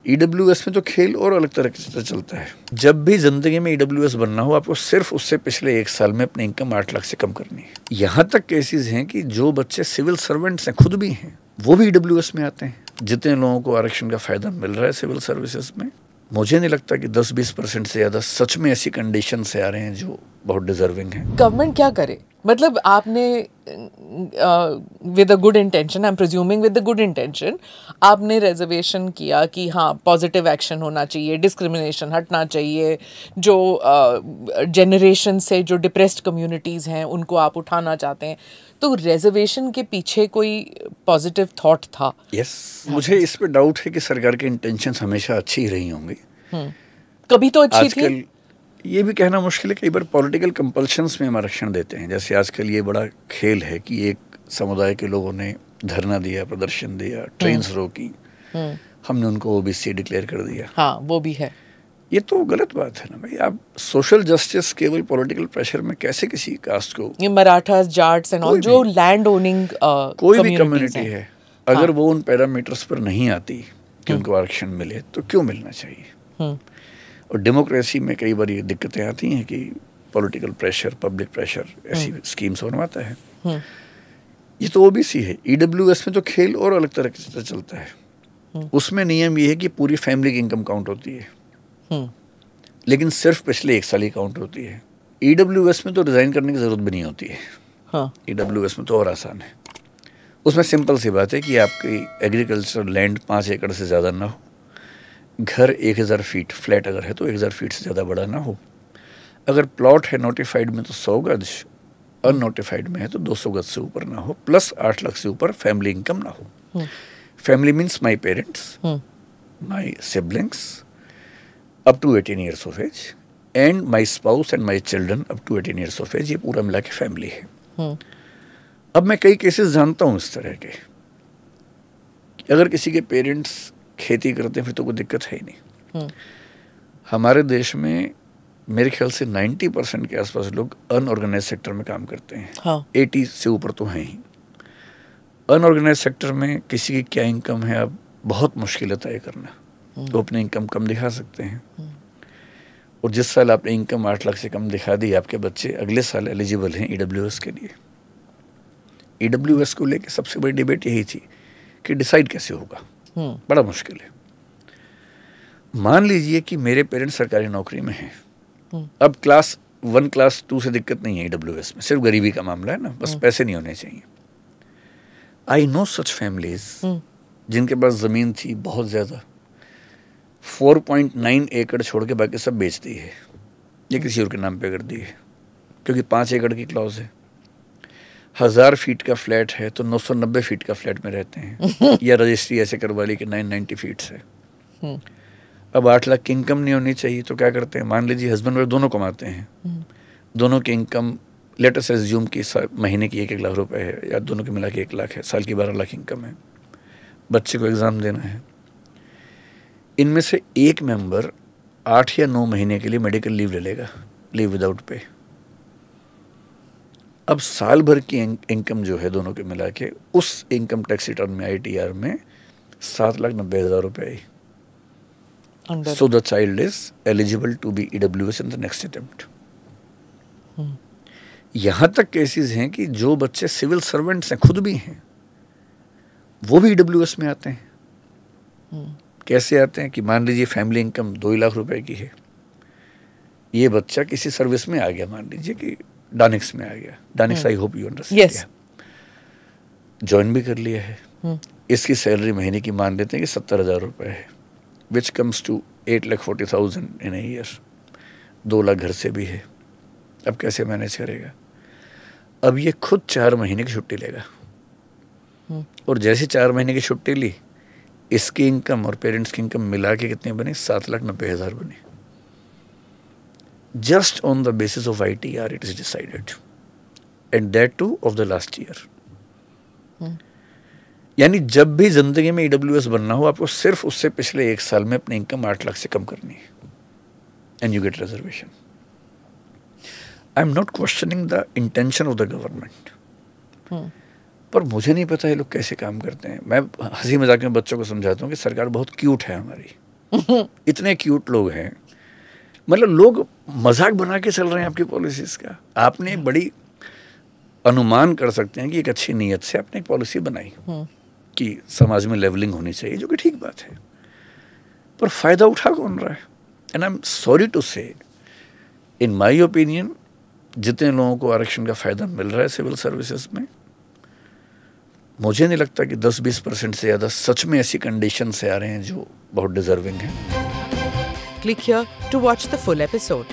EWS में तो खेल और अलग तरह से चलता है। जब भी जिंदगी में ईडब्ल्यूएस बनना हो, आपको सिर्फ उससे पिछले 1 साल में अपनी इनकम 8 लाख से कम करनी है। यहाँ तक केसेस हैं कि जो बच्चे सिविल सर्वेंट्स हैं, खुद भी हैं, वो भी ईडब्ल्यूएस में आते हैं। जितने लोगों को आरक्षण का फायदा मिल रहा है सिविल सर्विसेज में, मुझे नहीं लगता कि 10-20% से ज़्यादा सच में ऐसी कंडीशन से आ रहे हैं जो बहुत डिजर्विंग है। गवर्नमेंट क्या करे? मतलब आपने with a good intention, I am presuming with a good intention, आपने रिजर्वेशन किया कि हाँ पॉजिटिव एक्शन होना चाहिए, डिस्क्रिमिनेशन हटना चाहिए, जो जनरेशन से जो डिप्रेस्ड कम्युनिटीज़ हैं उनको आप उठाना चाहते हैं, तो रिजर्वेशन के पीछे कोई पॉजिटिव थॉट था? यस, मुझे इस पे डाउट है कि सरकार के इंटेंशंस हमेशा अच्छी ही रही होंगी। कभी तो अच्छी आजकल थी। ये भी कहना मुश्किल है, कई बार पॉलिटिकल कंपल्शंस में हम आरक्षण देते हैं। जैसे आजकल ये बड़ा खेल है कि एक समुदाय के लोगों ने धरना दिया, प्रदर्शन दिया, ट्रेन्स रोकी, हमने उनको ओबीसी डिक्लेयर कर दिया। हाँ, वो भी है। ये तो गलत बात है ना भाई। आप सोशल जस्टिस केवल पॉलिटिकल प्रेशर में कैसे किसी कास्ट को, ये मराठास, जाट्स एंड ऑल जो लैंड ओनिंग कोई भी कम्युनिटी है, अगर वो उन पैरामीटर्स पर नहीं आती कि उनको आरक्षण मिले, तो क्यों मिलना चाहिए? और डेमोक्रेसी में कई बार ये दिक्कतें आती हैं कि पॉलिटिकल प्रेशर, पब्लिक प्रेशर ऐसी स्कीम्स बनवाता है। ये तो ओबीसी है। ईडब्ल्यूएस में तो खेल और अलग तरह से चलता है। उसमें नियम ये है कि पूरी फैमिली की इनकम काउंट होती है, लेकिन सिर्फ पिछले 1 साल ही काउंट होती है। ईडब्ल्यूएस में तो रिजाइन करने की जरूरत भी नहीं होती है। ईडब्ल्यूएस में तो और आसान है। उसमें सिंपल सी बात है कि आपकी एग्रीकल्चर लैंड 5 एकड़ से ज़्यादा ना हो, घर 1000 फीट फ्लैट अगर है तो 1000 फीट से ज़्यादा बड़ा ना हो, अगर प्लॉट है नोटिफाइड में तो 100 गज, अननोटिफाइड में है तो 200 गज से ऊपर ना हो, प्लस 8 लाख से ऊपर फैमिली इनकम ना हो। Family means my parents, my siblings up to 18 years of age, and my spouse and my children up to 18 years of age. ये पूरा मिला के फैमिली है। अब मैं कई केसेस जानता हूँ इस तरह के, अगर किसी के पेरेंट्स खेती करते हैं फिर तो कोई दिक्कत है ही नहीं। हमारे देश में मेरे ख्याल से 90% के आसपास लोग अनऑर्गेनाइज सेक्टर में काम करते हैं। 80 से ऊपर तो हैं ही। अनऑर्गेनाइज सेक्टर में किसी की क्या इनकम है अब बहुत मुश्किल है तय करना। तो अपनी इनकम कम दिखा सकते हैं, और जिस साल आपने इनकम 8 लाख से कम दिखा दी, आपके बच्चे अगले साल एलिजिबल हैं ईडब्ल्यूएस के लिए। ईडब्ल्यूएस को लेकर सबसे बड़ी डिबेट यही थी कि डिसाइड कैसे होगा। बड़ा मुश्किल है। मान लीजिए कि मेरे पेरेंट्स सरकारी नौकरी में हैं, अब क्लास 1 क्लास 2 से दिक्कत नहीं है ईडब्ल्यूएस में, सिर्फ गरीबी का मामला है ना, बस पैसे नहीं होने चाहिए। आई नो सच फैमिलीज जिनके पास जमीन थी बहुत ज्यादा, 4.9 एकड़ छोड़ के बाकी सब बेच दी है, ये किसी और के नाम पे कर दी है, क्योंकि 5 एकड़ की क्लॉज है। 1000 फीट का फ्लैट है तो 990 फीट का फ्लैट में रहते हैं, या रजिस्ट्री ऐसे करवा ली कि 990 फीट से। अब 8 लाख की इनकम नहीं होनी चाहिए, तो क्या करते हैं? मान लीजिए हस्बैंड वाइफ दोनों कमाते हैं, दोनों की इनकम लेट अस अज्यूम की महीने की 1-1 लाख रुपए है, या दोनों की मिला के 1 लाख है, साल की 12 लाख इनकम है, बच्चे को एग्जाम देना है। इनमें से एक मेंबर 8 या 9 महीने के लिए मेडिकल लीव ले लेगा, लीव विदाउट पे। अब साल भर की इनकम जो है दोनों के मिला के, उस इनकम टैक्स रिटर्न में ITR में 7,90,000 रुपए आई। So the child is eligible to be EWS in the next attempt. यहाँ तक केसेस हैं कि जो बच्चे सिविल सर्वेंट्स हैं, खुद भी हैं, वो भी EWS में आते हैं। कैसे आते हैं? कि मान लीजिए फैमिली इनकम 2 लाख रुपए की है, ये बच्चा किसी सर्विस में आ गया, मान लीजिए कि डानिक्स में आ गया, DANICS I hope you understand, join भी कर लिया है। इसकी सैलरी महीने की मान लेते हैं कि 70,000 रुपए है, which comes to 8,40,000 in a year। 2 lakh घर से भी है। अब कैसे मैनेज करेगा? अब ये खुद 4 महीने की छुट्टी लेगा, और जैसे 4 महीने की छुट्टी ली, इसकी इनकम और पेरेंट्स की इनकम मिला के कितनी बनी? 7,90,000 बनी। Just on the basis of ITR it is decided, and that too of the last year। यानी जब भी जिंदगी में EWS बनना हो, आपको सिर्फ उससे पिछले 1 साल में अपनी इनकम 8 लाख से कम करनी है, and you get reservation. I am not questioning the intention of the government, पर मुझे नहीं पता ये लोग कैसे काम करते हैं। मैं हंसी मजाक में बच्चों को समझाता हूँ कि सरकार बहुत क्यूट है हमारी, इतने क्यूट लोग हैं, मतलब लोग मजाक बना के चल रहे हैं आपकी पॉलिसीज का। आपने बड़ी अनुमान कर सकते हैं कि एक अच्छी नीयत से आपने एक पॉलिसी बनाई कि समाज में लेवलिंग होनी चाहिए, जो कि ठीक बात है, पर फायदा उठा कौन रहा है? And I am sorry to say, in my opinion, जितने लोगों को आरक्षण का फायदा मिल रहा है सिविल सर्विसेज में, मुझे नहीं लगता कि 10-20% से ज़्यादा सच में ऐसी कंडीशन से आ रहे हैं जो बहुत डिजर्विंग हैं। Click here to watch the full episode.